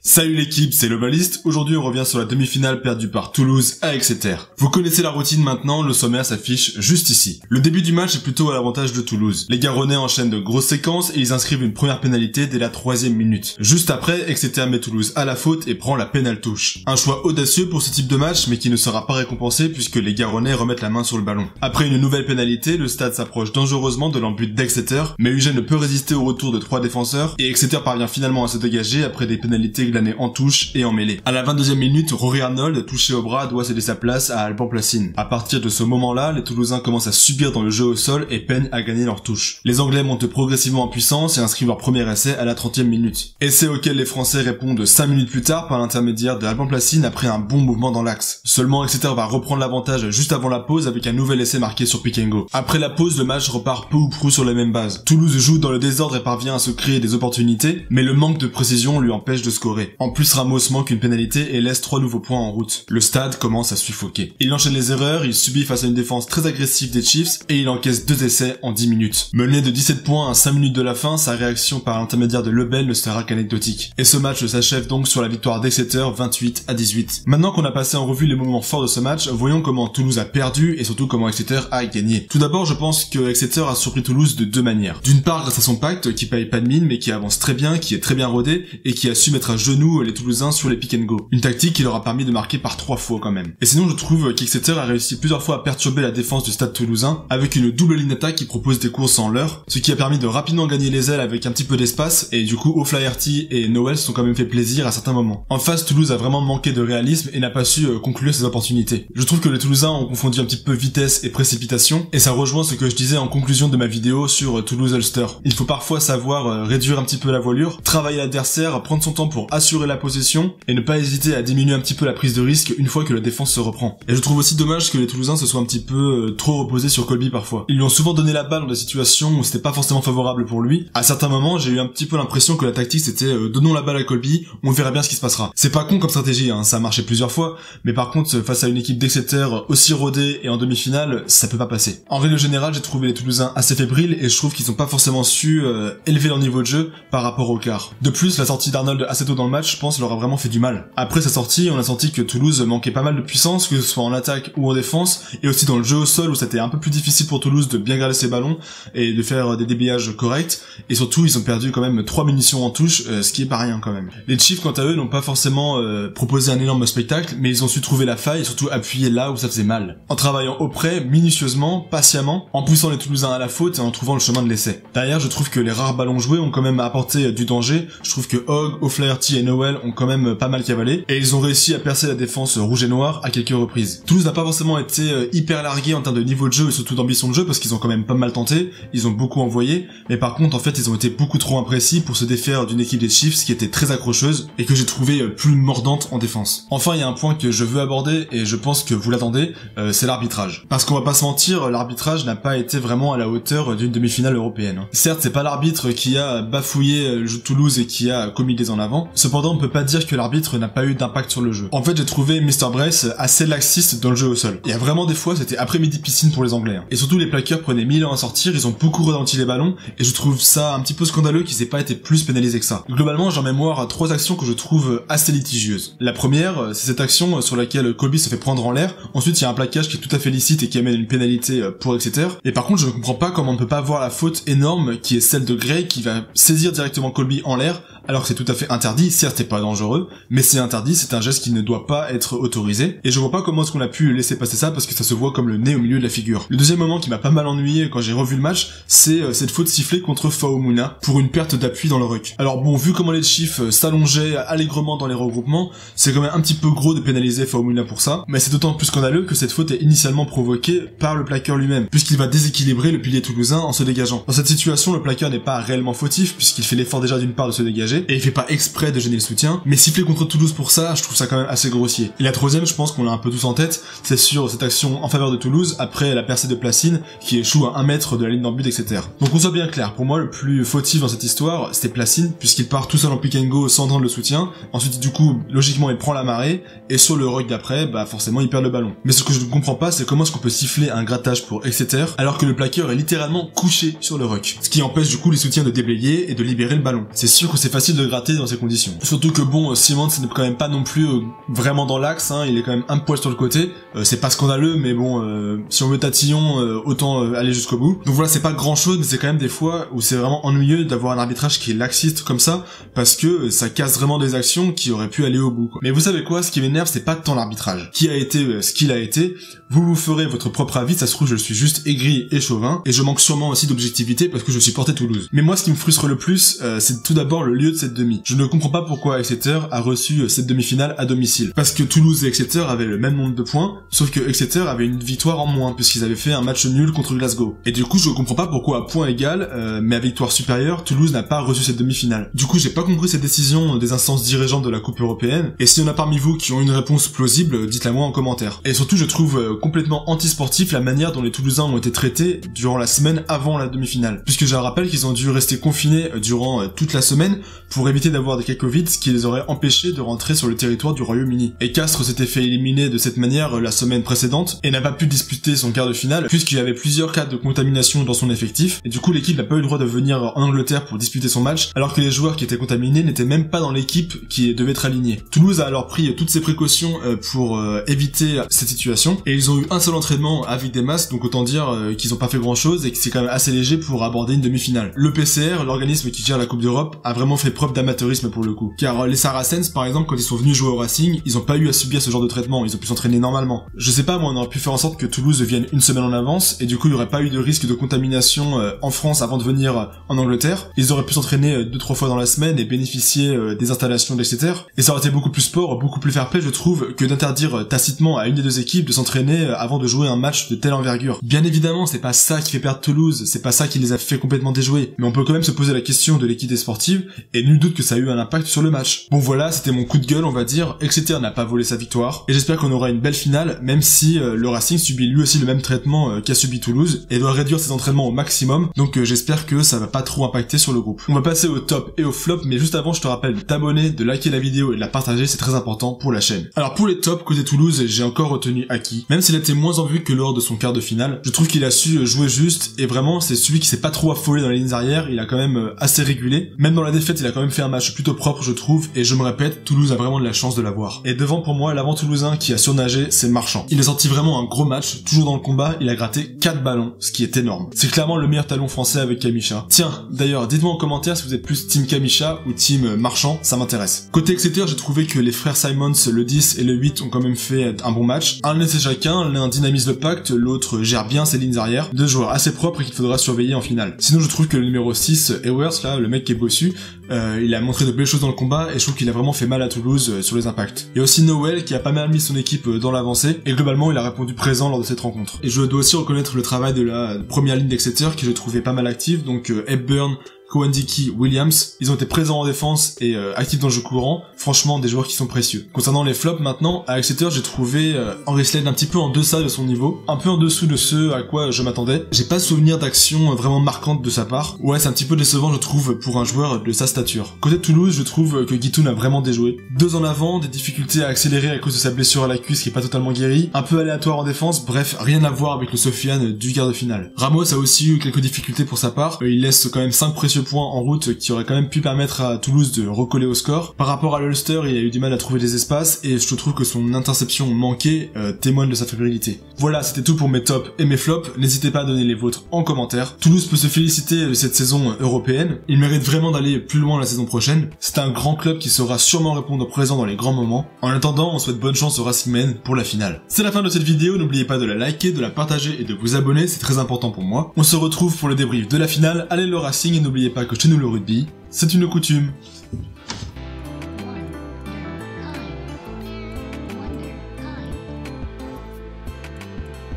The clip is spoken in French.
Salut l'équipe, c'est l'Ovaliste. Aujourd'hui on revient sur la demi-finale perdue par Toulouse à Exeter. Vous connaissez la routine maintenant, le sommaire s'affiche juste ici. Le début du match est plutôt à l'avantage de Toulouse. Les Garonnais enchaînent de grosses séquences et ils inscrivent une première pénalité dès la 3e minute. Juste après, Exeter met Toulouse à la faute et prend la pénale touche. Un choix audacieux pour ce type de match mais qui ne sera pas récompensé puisque les Garonnais remettent la main sur le ballon. Après une nouvelle pénalité, le stade s'approche dangereusement de l'embut d'Exeter, mais UG ne peut résister au retour de 3 défenseurs et Exeter parvient finalement à se dégager après des pénalités glanées en touche et en mêlée. À la 22e minute, Rory Arnold, touché au bras, doit céder sa place à Alban Placine. À partir de ce moment-là, les Toulousains commencent à subir dans le jeu au sol et peinent à gagner leur touche. Les Anglais montent progressivement en puissance et inscrivent leur premier essai à la 30e minute. Essai auquel les Français répondent 5 minutes plus tard par l'intermédiaire de Alban Placine après un bon mouvement dans l'axe. Seulement Exeter va reprendre l'avantage juste avant la pause avec un nouvel essai marqué sur pick and go. Après la pause, le match repart peu ou prou sur les mêmes bases. Toulouse joue dans le désordre et parvient à se créer des opportunités, mais le manque de précision lui empêche de scorer. En plus, Ramos manque une pénalité et laisse 3 nouveaux points en route. Le stade commence à suffoquer. Il enchaîne les erreurs, il subit face à une défense très agressive des Chiefs et il encaisse 2 essais en 10 minutes. Mené de 17 points à 5 minutes de la fin, sa réaction par l'intermédiaire de Lebel ne sera qu'anecdotique. Et ce match s'achève donc sur la victoire d'Exeter 28-18. Maintenant qu'on a passé en revue les moments forts de ce match, voyons comment Toulouse a perdu et surtout comment Exeter a gagné. Tout d'abord, je pense que Exeter a surpris Toulouse de 2 manières. D'une part grâce à son pacte qui paye pas de mine mais qui avance très bien, qui est très bien rodé et qui a su mettre à genoux les Toulousains sur les pick and go. Une tactique qui leur a permis de marquer par 3 fois quand même. Et sinon je trouve qu'Exeter a réussi plusieurs fois à perturber la défense du stade toulousain avec une double ligne d'attaque qui propose des courses en l'heure, ce qui a permis de rapidement gagner les ailes avec un petit peu d'espace et du coup O'Flaherty et Noel se sont quand même fait plaisir à certains moments. En face, Toulouse a vraiment manqué de réalisme et n'a pas su conclure ses opportunités. Je trouve que les Toulousains ont confondu un petit peu vitesse et précipitation et ça rejoint ce que je disais en conclusion de ma vidéo sur Toulouse-Ulster. Il faut parfois savoir réduire un petit peu la voilure, travailler l'adversaire, prendre son temps pour assurer la possession et ne pas hésiter à diminuer un petit peu la prise de risque une fois que la défense se reprend. Et je trouve aussi dommage que les Toulousains se soient un petit peu trop reposés sur Colby parfois. Ils lui ont souvent donné la balle dans des situations où c'était pas forcément favorable pour lui. À certains moments, j'ai eu un petit peu l'impression que la tactique c'était donnons la balle à Colby, on verra bien ce qui se passera. C'est pas con comme stratégie, hein, ça a marché plusieurs fois, mais par contre face à une équipe d'Exeter aussi rodée et en demi-finale, ça peut pas passer. En règle générale, j'ai trouvé les Toulousains assez fébriles et je trouve qu'ils ont pas forcément su élever leur niveau de jeu par rapport au quart. De plus, la sortie d'Arnold assez tôt dans le match, je pense, leur a vraiment fait du mal. Après sa sortie, on a senti que Toulouse manquait pas mal de puissance, que ce soit en attaque ou en défense, et aussi dans le jeu au sol où c'était un peu plus difficile pour Toulouse de bien garder ses ballons et de faire des débillages corrects, et surtout ils ont perdu quand même 3 munitions en touche, ce qui est pas rien quand même. Les Chiefs quant à eux n'ont pas forcément proposé un énorme spectacle, mais ils ont su trouver la faille et surtout appuyer là où ça faisait mal. En travaillant auprès, minutieusement, patiemment, en poussant les Toulousains à la faute et en trouvant le chemin de l'essai. Derrière, je trouve que les rares ballons joués ont quand même apporté du danger, je trouve que Hogg, O'Flaherty et Noel ont quand même pas mal cavalé, et ils ont réussi à percer la défense rouge et noire à quelques reprises. Toulouse n'a pas forcément été hyper largué en termes de niveau de jeu et surtout d'ambition de jeu parce qu'ils ont quand même pas mal tenté, ils ont beaucoup envoyé, mais par contre en fait ils ont été beaucoup trop imprécis pour se défaire d'une équipe des Chiefs qui était très accrocheuse et que j'ai trouvé plus mordante en défense. Enfin il y a un point que je veux aborder et je pense que vous l'attendez, c'est l'arbitrage. Parce qu'on va pas se mentir, l'arbitrage n'a pas été vraiment à la hauteur d'une demi-finale européenne. Certes c'est pas l'arbitre qui a bafouillé Toulouse et qui a commis des en avant, cependant on peut pas dire que l'arbitre n'a pas eu d'impact sur le jeu. En fait j'ai trouvé Mr. Brace assez laxiste dans le jeu au sol. Il y a vraiment des fois c'était après-midi piscine pour les Anglais. Et surtout les plaqueurs prenaient 1000 ans à sortir, ils ont beaucoup ralenti les ballons et je trouve ça un petit peu scandaleux qu'ils aient pas été plus pénalisés que ça. Globalement j'ai en mémoire 3 actions que je trouve assez litigieuses. La première c'est cette action sur laquelle Colby se fait prendre en l'air, ensuite il y a un plaquage qui est tout à fait licite et qui amène une pénalité pour Exeter, et par contre je ne comprends pas comment on ne peut pas voir la faute énorme qui est celle de Gray qui va saisir directement Colby en l'air alors que c'est tout à fait interdit. Certes c'est pas dangereux mais c'est interdit, c'est un geste qui ne doit pas être autorisé et je vois pas comment est-ce qu'on a pu laisser passer ça parce que ça se voit comme le nez au milieu de la figure. Le deuxième moment qui m'a pas mal ennuyé quand j'ai revu le match, c'est cette faute sifflée contre Faomuna pour une perte d'appui dans le ruck. Alors bon, vu comment les Chiefs s'allongeaient allègrement dans les regroupements, c'est quand même un petit peu gros de pénaliser Faomuna pour ça, mais c'est d'autant plus scandaleux que cette faute est initialement provoquée par le plaqueur lui-même, puisqu'il va déséquilibrer le pilier toulousain en se dégageant. Dans cette situation, le plaqueur n'est pas réellement fautif puisqu'il fait l'effort déjà d'une part de se dégager et il fait pas exprès de gêner le soutien, mais siffler contre Toulouse pour ça, je trouve ça quand même assez grossier. Et la troisième, je pense qu'on l'a un peu tous en tête, c'est sur cette action en faveur de Toulouse après la percée de Placine qui échoue à 1 mètre de la ligne d'en but d'Exeter. Donc on soit bien clair, pour moi le plus fautif dans cette histoire c'était Placine puisqu'il part tout seul en pick and go sans attendre le soutien, ensuite du coup logiquement il prend la marée et sur le ruck d'après bah forcément il perd le ballon. Mais ce que je ne comprends pas c'est comment est-ce qu'on peut siffler un grattage pour Exeter alors que le plaqueur est littéralement couché sur le ruck, ce qui empêche du coup les soutiens de déblayer et de libérer le ballon. C'est sûr que c'est facile facile de gratter dans ces conditions. Surtout que bon, Simons n'est quand même pas non plus vraiment dans l'axe, hein, il est quand même un poil sur le côté. C'est pas scandaleux, mais bon, si on veut tatillon, autant aller jusqu'au bout. Donc voilà, c'est pas grand chose, mais c'est quand même des fois où c'est vraiment ennuyeux d'avoir un arbitrage qui est laxiste comme ça, parce que ça casse vraiment des actions qui auraient pu aller au bout, quoi. Mais vous savez quoi, ce qui m'énerve, c'est pas tant l'arbitrage. Qui a été ce qu'il a été, vous ferez votre propre avis, ça se trouve je suis juste aigri et chauvin, et je manque sûrement aussi d'objectivité parce que je supportais Toulouse. Mais moi, ce qui me frustre le plus, c'est tout d'abord le lieu de cette demi. Je ne comprends pas pourquoi Exeter a reçu cette demi-finale à domicile. Parce que Toulouse et Exeter avaient le même nombre de points, sauf que Exeter avait une victoire en moins, puisqu'ils avaient fait un match nul contre Glasgow. Et du coup, je comprends pas pourquoi à point égal, mais à victoire supérieure, Toulouse n'a pas reçu cette demi-finale. Du coup, j'ai pas compris cette décision des instances dirigeantes de la Coupe européenne, et s'il y en a parmi vous qui ont une réponse plausible, dites-la moi en commentaire. Et surtout, je trouve complètement anti-sportif la manière dont les Toulousains ont été traités durant la semaine avant la demi-finale. Puisque je rappelle qu'ils ont dû rester confinés durant toute la semaine pour éviter d'avoir des cas Covid, ce qui les aurait empêchés de rentrer sur le territoire du Royaume-Uni. Et Castres s'était fait éliminer de cette manière la semaine précédente et n'a pas pu disputer son quart de finale puisqu'il y avait plusieurs cas de contamination dans son effectif et du coup l'équipe n'a pas eu le droit de venir en Angleterre pour disputer son match alors que les joueurs qui étaient contaminés n'étaient même pas dans l'équipe qui devait être alignée. Toulouse a alors pris toutes ces précautions pour éviter cette situation et ils ont eu un seul entraînement avec des masques, donc autant dire qu'ils ont pas fait grand chose et que c'est quand même assez léger pour aborder une demi-finale. Le PCR, l'organisme qui gère la Coupe d'Europe, a vraiment fait preuve d'amateurisme pour le coup. Car les Saracens, par exemple, quand ils sont venus jouer au Racing, ils ont pas eu à subir ce genre de traitement, ils ont pu s'entraîner normalement. Je sais pas, moi on aurait pu faire en sorte que Toulouse vienne une semaine en avance, et du coup il y aurait pas eu de risque de contamination en France avant de venir en Angleterre. Ils auraient pu s'entraîner 2-3 fois dans la semaine et bénéficier des installations d'Exeter. Et ça aurait été beaucoup plus sport, beaucoup plus fair play, je trouve, que d'interdire tacitement à une des deux équipes de s'entraîner avant de jouer un match de telle envergure. Bien évidemment, c'est pas ça qui fait perdre Toulouse, c'est pas ça qui les a fait complètement déjouer, mais on peut quand même se poser la question de l'équité sportive, et nul doute que ça a eu un impact sur le match. Bon voilà, c'était mon coup de gueule, on va dire. Exeter n'a pas volé sa victoire, et j'espère qu'on aura une belle finale, même si le Racing subit lui aussi le même traitement qu'a subi Toulouse, et doit réduire ses entraînements au maximum, donc j'espère que ça va pas trop impacter sur le groupe. On va passer au top et au flop, mais juste avant je te rappelle de t'abonner, de liker la vidéo et de la partager, c'est très important pour la chaîne. Alors pour les tops, côté Toulouse, j'ai encore retenu Aki, même s'il a été moins en vue que lors de son quart de finale, je trouve qu'il a su jouer juste, et vraiment c'est celui qui s'est pas trop affolé dans les lignes arrière, il a quand même assez régulé. Même dans la défaite, il a quand même fait un match plutôt propre, je trouve, et je me répète, Toulouse a vraiment de la chance de l'avoir. Et devant, pour moi, l'avant toulousain qui a surnagé, c'est Marchand. Il a sorti vraiment un gros match, toujours dans le combat, il a gratté 4 ballons, ce qui est énorme. C'est clairement le meilleur talon français avec Kamisha. Tiens, d'ailleurs, dites-moi en commentaire si vous êtes plus team Kamisha ou team Marchand, ça m'intéresse. Côté Exeter, j'ai trouvé que les frères Simons, le 10 et le 8, ont quand même fait un bon match. Un laissé chacun, l'un dynamise le pacte, l'autre gère bien ses lignes arrière. Deux joueurs assez propres et qu'il faudra surveiller en finale. Sinon, je trouve que le numéro 6, Ewers, là, le mec qui est bossu, il a montré de belles choses dans le combat et je trouve qu'il a vraiment fait mal à Toulouse sur les impacts. Il y a aussi Noël qui a pas mal mis son équipe dans l'avancée et globalement il a répondu présent lors de cette rencontre. Et je dois aussi reconnaître le travail de la première ligne d'Exeter qui je trouvais pas mal active, donc Hepburn, Kowandiki, Williams, ils ont été présents en défense et actifs dans le jeu courant, franchement des joueurs qui sont précieux. Concernant les flops maintenant, à Exeter j'ai trouvé Henry Slade un petit peu en deçà de son niveau, un peu en dessous de ce à quoi je m'attendais. J'ai pas souvenir d'action vraiment marquante de sa part, ouais c'est un petit peu décevant je trouve pour un joueur de sa stature. Côté de Toulouse, je trouve que Guitoun a vraiment déjoué. 2 en avant, des difficultés à accélérer à cause de sa blessure à la cuisse qui est pas totalement guérie, un peu aléatoire en défense, bref, rien à voir avec le Sofiane du quart de finale. Ramos a aussi eu quelques difficultés pour sa part, il laisse quand même 5 précieux points en route qui auraient quand même pu permettre à Toulouse de recoller au score. Par rapport à l'Ulster, il a eu du mal à trouver des espaces et je trouve que son interception manquée témoigne de sa fébrilité. Voilà, c'était tout pour mes tops et mes flops. N'hésitez pas à donner les vôtres en commentaire. Toulouse peut se féliciter de cette saison européenne. Il mérite vraiment d'aller plus loin la saison prochaine. C'est un grand club qui saura sûrement répondre présent dans les grands moments. En attendant, on souhaite bonne chance au Racing Men pour la finale. C'est la fin de cette vidéo, n'oubliez pas de la liker, de la partager et de vous abonner, c'est très important pour moi. On se retrouve pour le débrief de la finale. Allez le Racing et n'oubliez pas que chez nous le rugby, c'est une coutume.